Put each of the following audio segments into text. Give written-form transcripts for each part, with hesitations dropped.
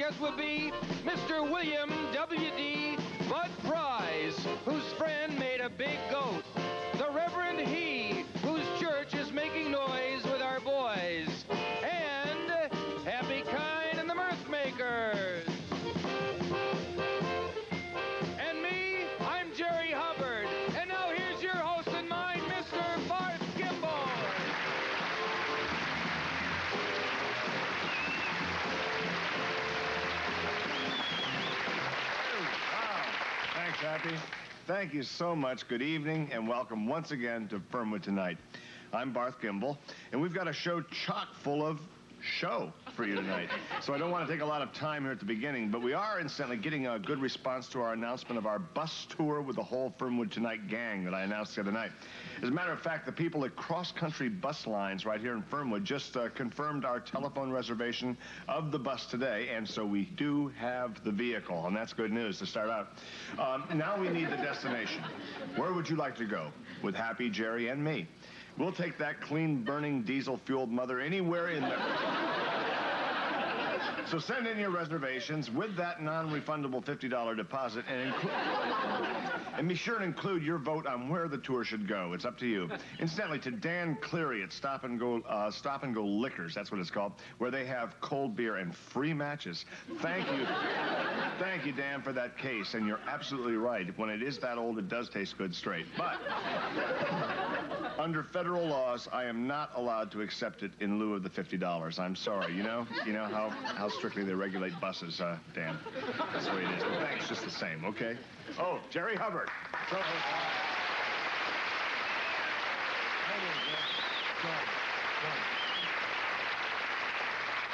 guest will be Mr. William W.D. Bud Price, whose friend made a big goat. The Reverend He, whose church is making noise with our boys. And Happy Kind and the Mirth Makers. And me, I'm Jerry Hubbard. And now here's your host and mine, Mr. Bart Kimball. Thanks, Happy. Thank you so much. Good evening and welcome once again to Fernwood Tonight. I'm Barth Kimball, and we've got a show chock full of show for you tonight. So I don't want to take a lot of time here at the beginning, but we are incidentally getting a good response to our announcement of our bus tour with the whole Fernwood Tonight gang that I announced the other night. As a matter of fact, the people at Cross Country Bus Lines right here in Fernwood just confirmed our telephone reservation of the bus today, and so we do have the vehicle, and that's good news to start out. Now we need the destination. Where would you like to go with Happy, Jerry, and me? We'll take that clean-burning, diesel-fueled mother anywhere in there. So send in your reservations with that non-refundable $50 deposit and be sure to include your vote on where the tour should go. It's up to you. Incidentally, to Dan Cleary at Stop and Go Liquors, that's what it's called, where they have cold beer and free matches. Thank you. Thank you, Dan, for that case. And you're absolutely right. When it is that old, it does taste good straight. But under federal laws, I am not allowed to accept it in lieu of the $50. I'm sorry. You know how strictly they regulate buses, Dan. That's the way it is. But thanks just the same, okay? Oh, Jerry Hubbard.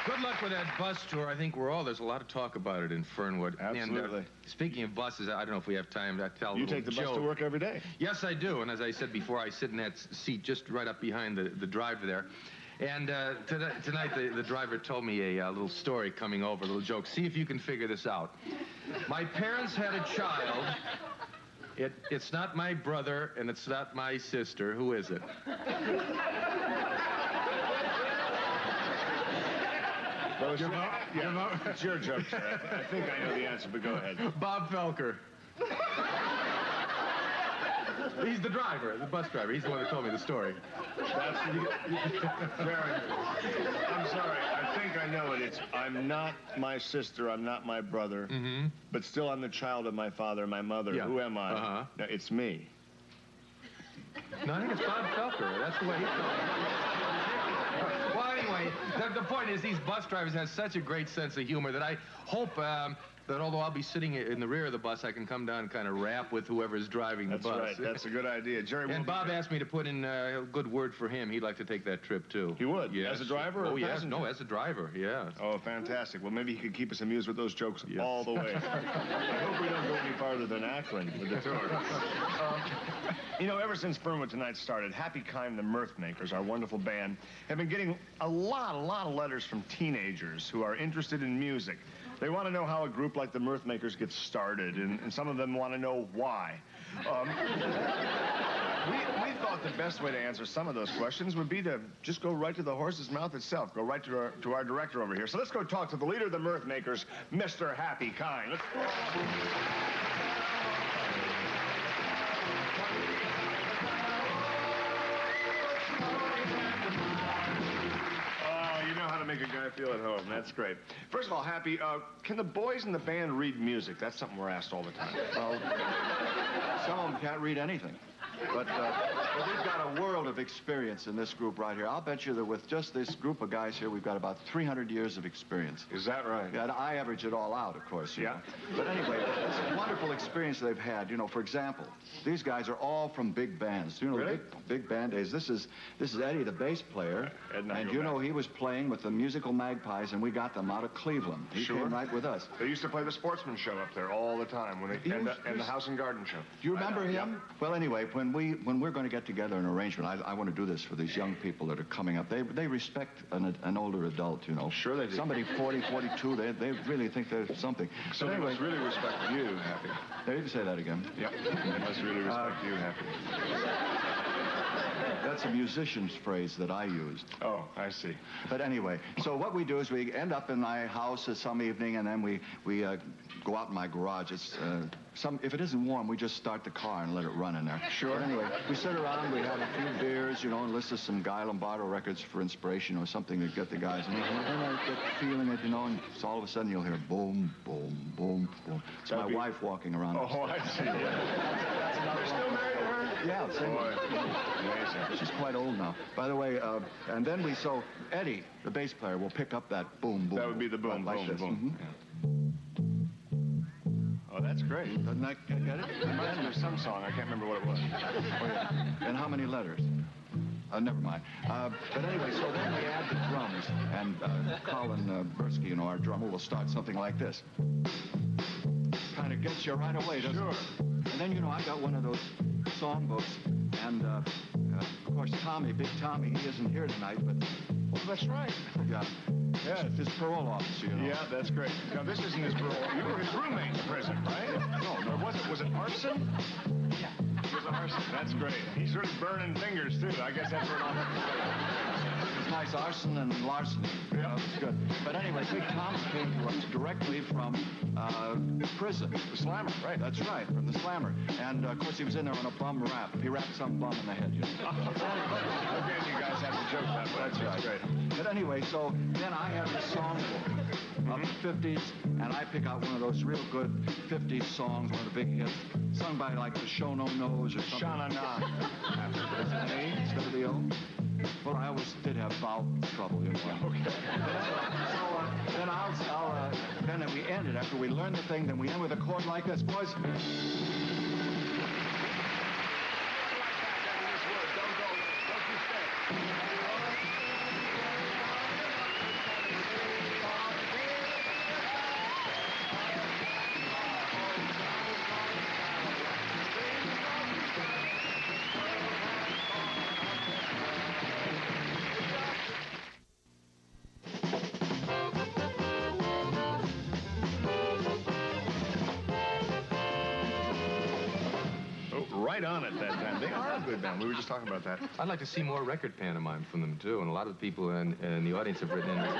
Good luck with that bus tour. I think there's a lot of talk about it in Fernwood. Absolutely. And, speaking of buses, I don't know if we have time to tell You take the bus to work every day. Yes, I do. And as I said before, I sit in that seat just right up behind the driver there. And tonight, the driver told me a little story coming over, a little joke. See if you can figure this out. My parents had a child. It's not my brother, and it's not my sister. Who is it? Well, it's your joke, sir. I think I know the answer, but go ahead. Bob Felker. He's the driver, the bus driver. He's the one that told me the story. That's Jerry. I'm sorry. I think I know it. I'm not my sister. I'm not my brother. Mm-hmm. But still, I'm the child of my father and my mother. Yeah. Who am I? Uh-huh. No, it's me. No, I think it's Bob Felker. That's the way he told me. Well, anyway, the point is these bus drivers have such a great sense of humor that I hope that although I'll be sitting in the rear of the bus, I can come down and kind of rap with whoever's driving the bus. That's right. That's a good idea. Jerry. And Bob asked me to put in a good word for him. He'd like to take that trip, too. He would? Yes. As a driver? Oh, yes. No, as a driver, yeah. Oh, fantastic. Well, maybe he could keep us amused with those jokes all the way. I hope we don't go any farther than Akron with the tour. Ever since Fernwood Tonight started, Happy Kind, the Mirth Makers, our wonderful band, have been getting a lot of letters from teenagers who are interested in music. They want to know how a group like the Mirth Makers gets started, and some of them want to know why. We thought the best way to answer some of those questions would be to just go right to the horse's mouth itself, go right to our director over here. So let's go talk to the leader of the Mirth Makers, Mr. Happy Kind. Let's go. How to make a guy feel at home. That's great. First of all, Happy, can the boys in the band read music? That's something we're asked all the time. Well, some of them can't read anything. But we've got a world of experience in this group right here. I'll bet you that with just this group of guys here, we've got about 300 years of experience. Is that right? Yeah, I average it all out, of course. You know. But anyway, it's a wonderful experience they've had. For example, these guys are all from big bands. Really? Big band days. This is Eddie, the bass player. And he was playing with the Musical Magpies, and we got them out of Cleveland. He came right with us. They used to play the Sportsman show up there all the time, and the House and Garden show. Do you remember him? Yeah. Well, anyway, when we're going to get together an arrangement, I want to do this for these young people that are coming up. They respect an older adult, Sure they do. Somebody 40, 42, they really think they're something. So they must really respect you, Happy. There, you can say that again. Yep. They must really respect you, Happy. That's a musician's phrase that I used. Oh, I see. But anyway, so what we do is we end up in my house some evening, and then we go out in my garage. It's if it isn't warm, we just start the car and let it run in there. Sure. But anyway, we sit around, we have a few beers, and listen to some Guy Lombardo records for inspiration or something to get the guys. And then I get feeling it, and so all of a sudden you'll hear boom, boom, boom, boom. It's my wife walking around. Oh, I see. Yeah. You're still married to her? Yeah, same. Amazing. She's quite old now. By the way, and then Eddie, the bass player, will pick up that boom, boom. That would be the boom, like boom, this. boom. Mm-hmm. Yeah. Oh, that's great. Doesn't that get it? Reminds me of some song. I can't remember what it was. Oh, yeah. And how many letters? Never mind. But anyway, so then we add the drums, and Colin Bursky, our drummer, will start something like this. Kind of gets you right away, doesn't it? And then, I got one of those songbooks, and of course, Big Tommy, he isn't here tonight, but... Oh, that's right. Yeah. His parole officer, Yeah, that's great. Now, this isn't his parole. You were his roommate in prison, right? No. Or was it arson? Yeah. It was arson. That's great. He's sort of burning fingers, too. I guess that's what I'll have to say. It's nice arson and larceny. Yeah, it's good. But anyway, Big Tom came to us directly from prison. The Slammer, right? That's right, from the Slammer. And, of course, he was in there on a bum rap. He rapped some bum in the head, Again, you guys have to joke that way. That's right. Great. But anyway, so then I have this songbook of the 50s, and I pick out one of those real good 50s songs, one of the big hits, sung by, like, the Show No Nos or something. Sha-na-na. Is it an A instead of the O? Well, I always did have bowel trouble, Okay. So then we end it after we learn the thing. Then we end with a chord like this, boys. Right on it that time. They are a good band. We were just talking about that. I'd like to see more record pantomime from them, too, and a lot of the people in the audience have written in this.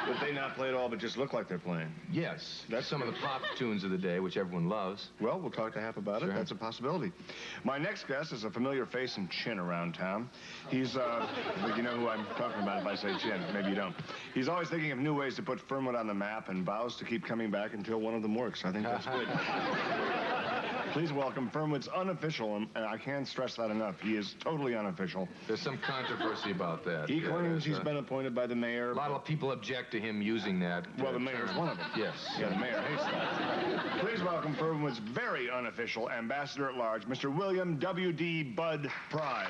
But they not play at all, but just look like they're playing. Yes. That's some of the pop tunes of the day, which everyone loves. Well, we'll talk to Hap about it. That's a possibility. My next guest is a familiar face and chin around town. He's, you know who I'm talking about if I say chin. Maybe you don't. He's always thinking of new ways to put Fernwood on the map and vows to keep coming back until one of them works. I think that's good. Please welcome Fernwood's unofficial, and I can't stress that enough, he is totally unofficial. There's some controversy about that. He claims he's been appointed by the mayor. A lot of people object to him using that. Well, the mayor's one of them. Yes. Yeah, the mayor hates that. Please welcome Fernwood's very unofficial ambassador at large, Mr. William W.D. Bud Prize.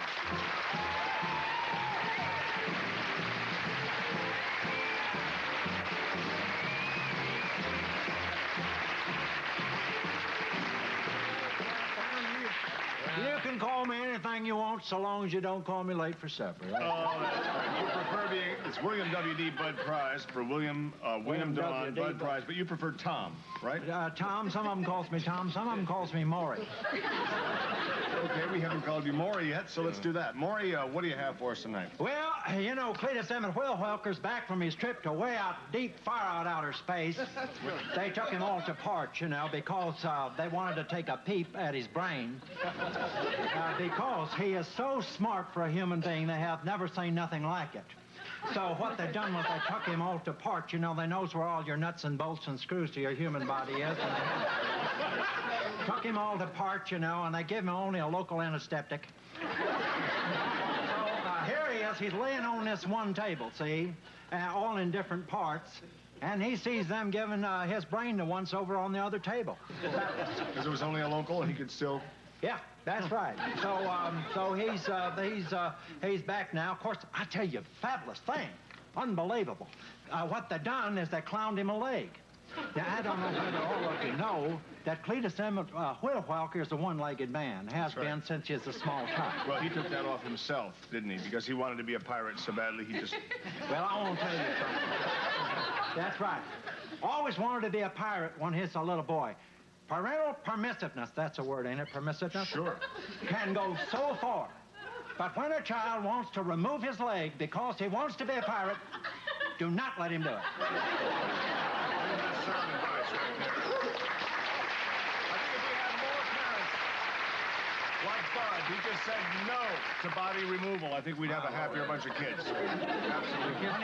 You can call me anything you want so long as you don't call me late for supper. Right? Oh, that's right. You prefer being... It's William W.D. Bud Prize for William Don Bud Prize, but you prefer Tom, right? Tom, some of them calls me Tom, some of them calls me Maury. Okay, we haven't called you Maury yet, so let's do that. Maury, what do you have for us tonight? Well, Cletus Emmett Whirlwelker's back from his trip to way out deep, far out outer space. They took him all to part, because they wanted to take a peep at his brain. Because he is so smart for a human being, they have never seen nothing like it. So what they done was they took him all to part. They knows where all your nuts and bolts and screws to your human body is. And they took him all to part, and they give him only a local anesthetic. So here he is. He's laying on this one table, see, all in different parts. And he sees them giving his brain to once over on the other table. Because it was only a local and he could still... Yeah, that's right. So he's back now. Of course, I tell you, fabulous thing. Unbelievable. What they done is they clowned him a leg. Now, I don't know whether all of you know that Cletus Emmett Whirlwelker is a one-legged man. Has been since he was a small child. Well, he took that off himself, didn't he? Because he wanted to be a pirate so badly, he just... Well, I won't tell you something. That's right. Always wanted to be a pirate when he was a little boy. Parental permissiveness, that's a word, ain't it? Permissiveness? Sure. Can go so far But when a child wants to remove his leg because he wants to be a pirate, do not let him do it. That's sound advice right there. I think if we had more parents like Bud, who just said no to body removal, I think we'd have a happier bunch of kids. Absolutely. Kids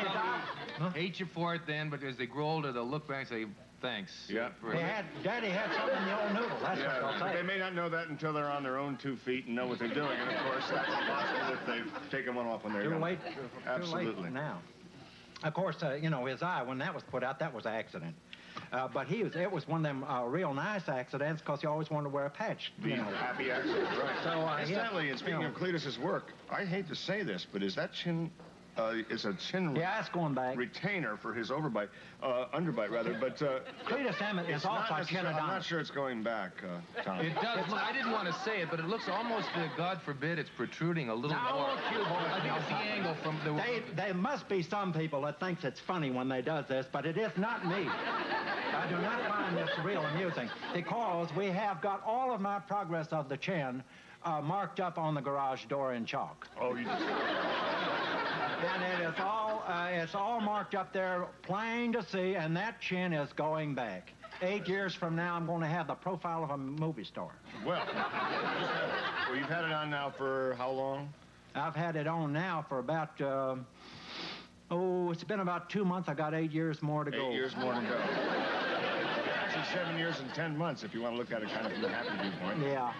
probably hate you for it then, but as they grow older, they'll look back and say, thanks. Yeah. Daddy had something in the old noodle. That's what they'll say. They may not know that until they're on their own 2 feet and know what they're doing. And, of course, that's impossible if they've taken one off when they're young. Too late. Absolutely. Too late now. Of course, his eye, when that was put out, that was an accident. But it was one of them real nice accidents because he always wanted to wear a patch. Happy accident, right. So, Incidentally, and speaking of Cletus's work, I hate to say this, but is that chin... it's a chin it's going back. retainer for his underbite, but Cletus Emmett is also a chinodont. I'm not sure it's going back, Tom. It does. Look, I didn't want to say it, but it looks almost, God forbid, it's protruding a little more. Look, you boys, I think it's the angle from the... There must be some people that thinks it's funny when they does this, but it is not me. I do not find this real amusing because we have got all of my progress of the chin marked up on the garage door in chalk. Oh, you just... And it's all marked up there, plain to see, and that chin is going back. 8 years from now, I'm going to have the profile of a movie star. Well, you've had it on now for how long? I've had it on now for about, it's been about 2 months. I got 8 years more to go. 8 years more to go. Actually, 7 years and 10 months, if you want to look at it kind of from a happy viewpoint. Yeah,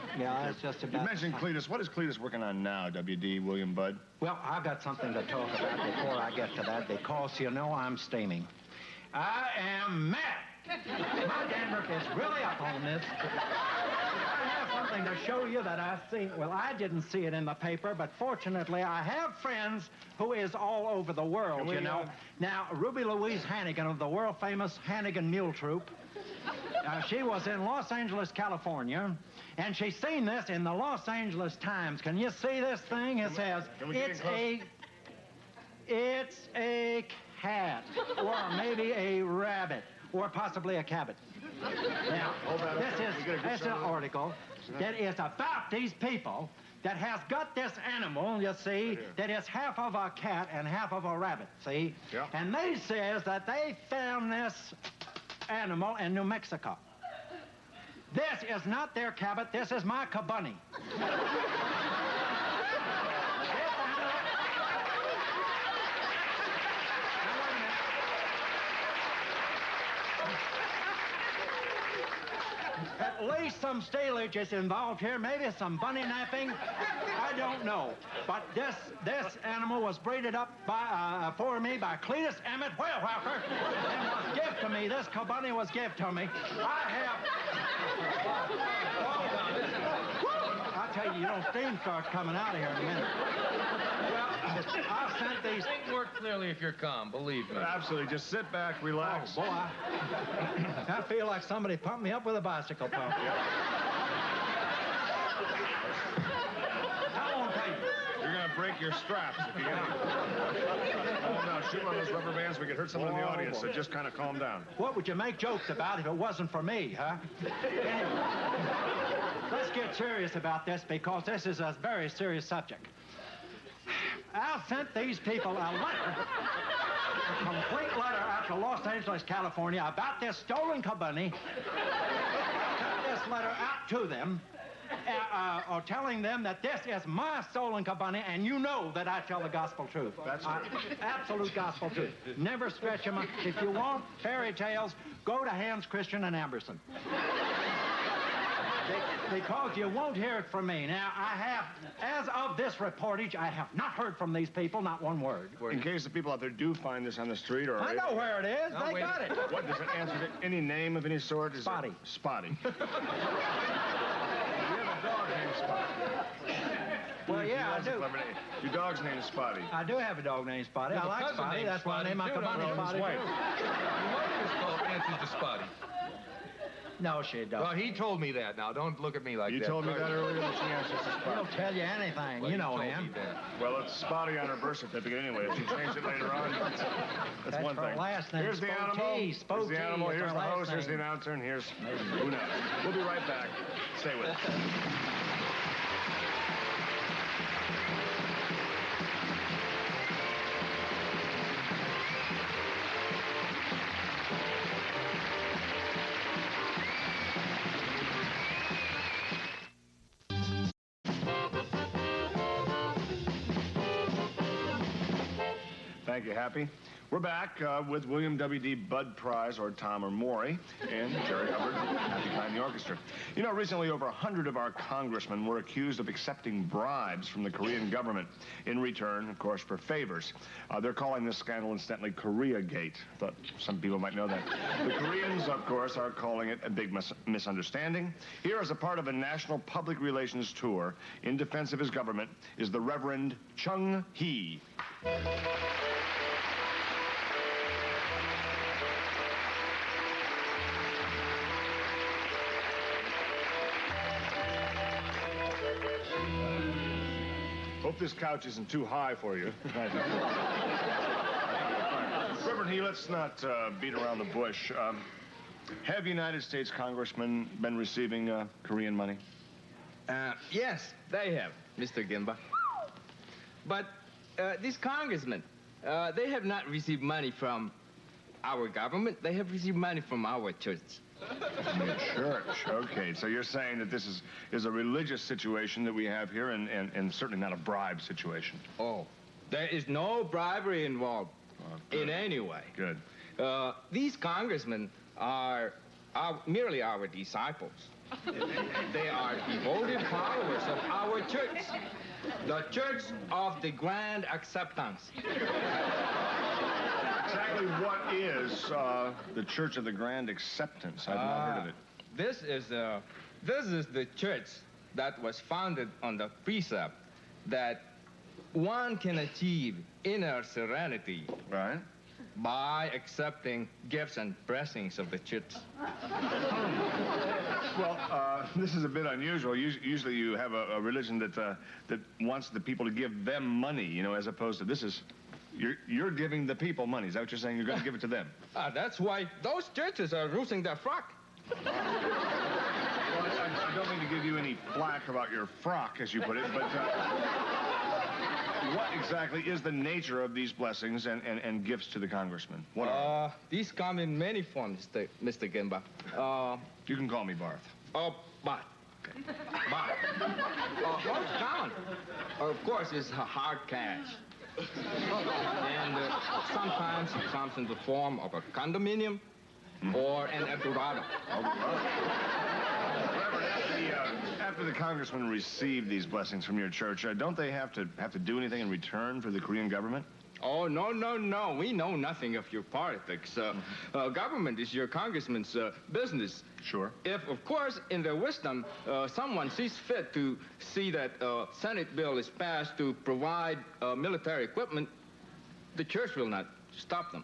that's just about... You mentioned Cletus. What is Cletus working on now, W.D. William Budd? Well, I've got something to talk about before I get to that because, I'm steaming. I am mad. My dandruff is really up on this. I have something to show you that I've seen. Well, I didn't see it in the paper, but fortunately, I have friends who is all over the world, Now, Ruby Louise Hannigan of the world-famous Hannigan Mule Troupe, she was in Los Angeles, California, and she's seen this in the Los Angeles Times. Can you see this thing? It says, it's a cat, or maybe a rabbit, or possibly a cabot. Now, this is an article that is about these people that has got this animal, you see, that is half of a cat and half of a rabbit, see? Yeah. And they says that they found this animal in New Mexico. This is not their cabot, this is my cabunny. At least some stalage is involved here, maybe some bunny napping. I don't know. But this animal was breeded up for me by Cletus Emmett Whalewalker and was given to me. This cabunny was given to me. I'll tell you, steam starts coming out of here in a minute. Well, I've sent these... Things work clearly if you're calm, believe me. Absolutely. Just sit back, relax. Oh, boy. I feel like somebody pumped me up with a bicycle pump. How long take? You're going to break your straps if you get it. Oh, no. Shoot one of those rubber bands. We could hurt someone in the audience, so just kind of calm down. What would you make jokes about if it wasn't for me, huh? Anyway, let's get serious about this because this is a very serious subject. I sent these people a letter, a complete letter out to Los Angeles, California about this stolen cabunny. I sent this letter out to them, telling them that this is my stolen cabunny, and you know that I tell the gospel truth. That's right. Absolute gospel truth. Never stretch them. If you want fairy tales, go to Hans Christian and Amberson. Because you won't hear it from me. Now, as of this reportage, I have not heard from these people, not one word. In case the people out there do find this on the street or... I know where it is. They got it. What, does it answer to any name of any sort? Spotty. Spotty. You have a dog named Spotty. Well, yeah, I do. Your dog's name is Spotty. I do have a dog named Spotty. I like Spotty. That's why I named my cabunny Spotty. Your wife answers to Spotty. No, she don't. Well, he told me that. Now, don't look at me like that. You told me that earlier that she answers to Spotty. He'll tell you anything. Well, you know told him. me that. Well, it's Spotty on her birth certificate anyway. If she changed it later on, that's one her thing. Last name. Here's the animal. Here's the animal. Here's the host. Here's the announcer. And here's... Who knows? We'll be right back. Stay with us. Thank you, Happy. We're back with William W.D. Budd Prize, or Tom or Maury, and Jerry Hubbard, Happy behind the orchestra. You know, recently over 100 of our congressmen were accused of accepting bribes from the Korean government in return, of course, for favors. They're calling this scandal, incidentally, Koreagate. Thought some people might know that. The Koreans, of course, are calling it a big misunderstanding. Here, as a part of a national public relations tour in defense of his government, is the Reverend Chung Hee. Hope this couch isn't too high for you. Reverend He, let's not beat around the bush. Have United States congressmen been receiving Korean money? Yes, they have, Mr. Gimba. But these congressmen, they have not received money from our government. They have received money from our church. The church. Okay, so you're saying that this is a religious situation that we have here and certainly not a bribe situation. Oh, there is no bribery involved in any way. Good. These congressmen are merely our disciples. They are devoted followers of our church, the Church of the Grand Acceptance. Exactly what is the Church of the Grand Acceptance? I've not heard of it. This is the church that was founded on the precept that one can achieve inner serenity Right. by accepting gifts and blessings of the church. Well, this is a bit unusual. Usually you have a religion that wants the people to give them money, you know, as opposed to this is... You're giving the people money. Is that what you're saying? You're going to give it to them? That's why those churches are losing their frock. Well, I don't mean to give you any flack about your frock, as you put it, but what exactly is the nature of these blessings and gifts to the congressman? What are these come in many forms, Mr. Gimba. You can call me Barth. But most common, of course, is hard cash. And sometimes it comes in the form of a condominium or an Eldorado. After the congressmen receive these blessings from your church, don't they have to do anything in return for the Korean government? Oh, no. We know nothing of your politics. Government is your congressman's business. Sure. If, of course, in their wisdom, someone sees fit to see that a Senate bill is passed to provide military equipment, the church will not stop them.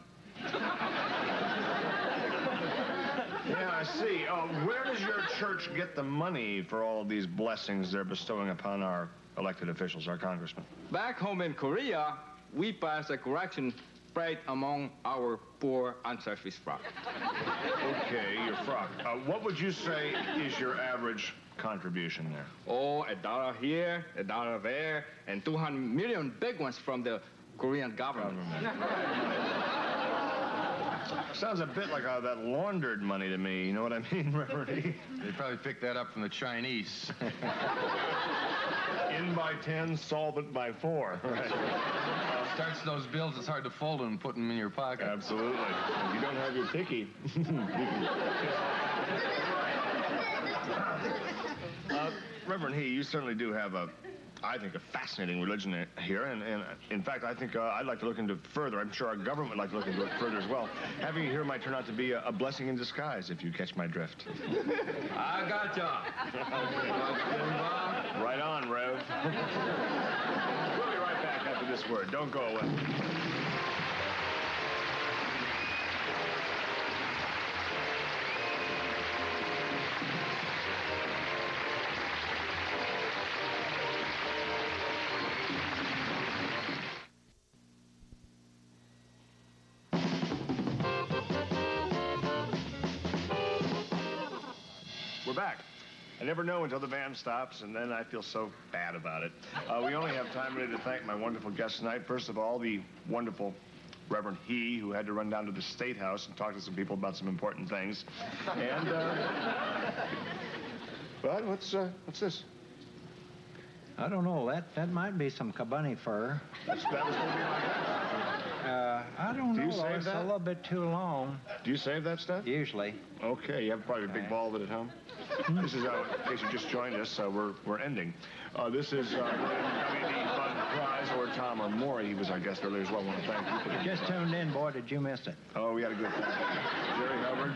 Yeah, I see. Where does your church get the money for all of these blessings they're bestowing upon our elected officials, our congressmen? Back home in Korea, we pass a correction rate among our poor, unselfish flock. Okay, your flock. What would you say is your average contribution there? Oh, $1 here, $1 there, and 200 million big ones from the Korean government. Sounds a bit like that laundered money to me. You know what I mean, Reverend? They probably picked that up from the Chinese. In by 10, solvent by 4. Right. Starts those bills, it's hard to fold them and put them in your pocket. Absolutely. If you don't have your ticky. Reverend He, you certainly do have I think, a fascinating religion here, and in fact, I think I'd like to look into it further. I'm sure our government would like to look into it further as well. Having you here might turn out to be a blessing in disguise, if you catch my drift. I gotcha. Right on, Rev. We'll be right back after this word. Don't go away. We're back. I never know until the band stops, and then I feel so bad about it. We only have time today to thank my wonderful guests tonight. First of all, the wonderful Reverend He, who had to run down to the State House and talk to some people about some important things. And, but what's this? I don't know. That might be some Cabani fur. That was going to be my guess. I don't Do you know. save It's that? a little bit too long, Do you save that stuff? usually. Okay, you have probably a big ball of it at home. This is, in case you just joined us, we're ending. This is William W.D. Bud Prize, or Tom or Maury. He was our guest earlier as well. I want to thank you for Just tuned in, boy, did you miss it? Oh, we had a good time. Jerry Hubbard,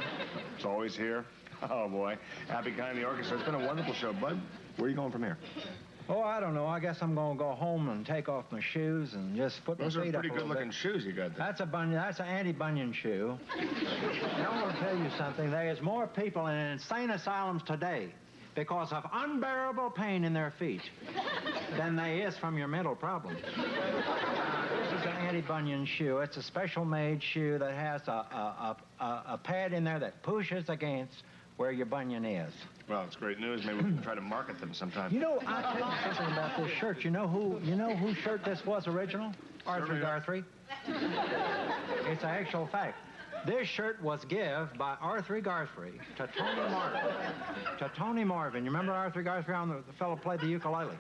it's always here. Oh, boy. Happy Guy in the Orchestra. It's been a wonderful show, Bud. Where are you going from here? Oh, I don't know. I guess I'm going to go home and take off my shoes and just put Those my are feet up pretty a little good-looking bit. shoes you got there. That's an anti-bunion shoe. And I want to tell you something. There's more people in insane asylums today because of unbearable pain in their feet than there is from your mental problems. This is an anti-bunion shoe. It's a special-made shoe that has a pad in there that pushes against where your bunion is. Well, it's great news. Maybe we can try to market them sometime. You know, I'll tell you something about this shirt. You know whose shirt this was original? Arthur Guthrie. It's an actual fact. This shirt was given by Arthur Guthrie to Tony Marvin. To Tony Marvin. You remember Arthur Guthrie, the fellow who played the ukulele?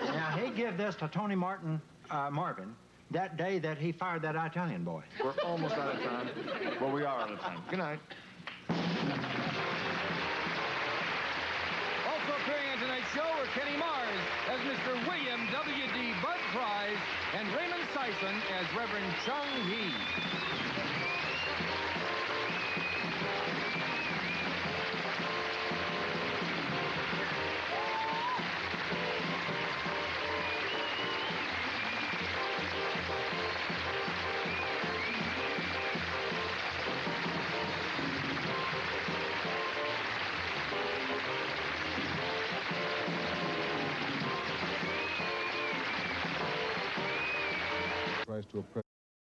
Now, he gave this to Tony Marvin that day that he fired that Italian boy. We're almost out of time. Well, we are out of time. Good night. Also appearing on tonight's show were Kenny Mars as Mr. William W.D. Bud Prize and Raymond Sison as Reverend Chung Hee. Rise to a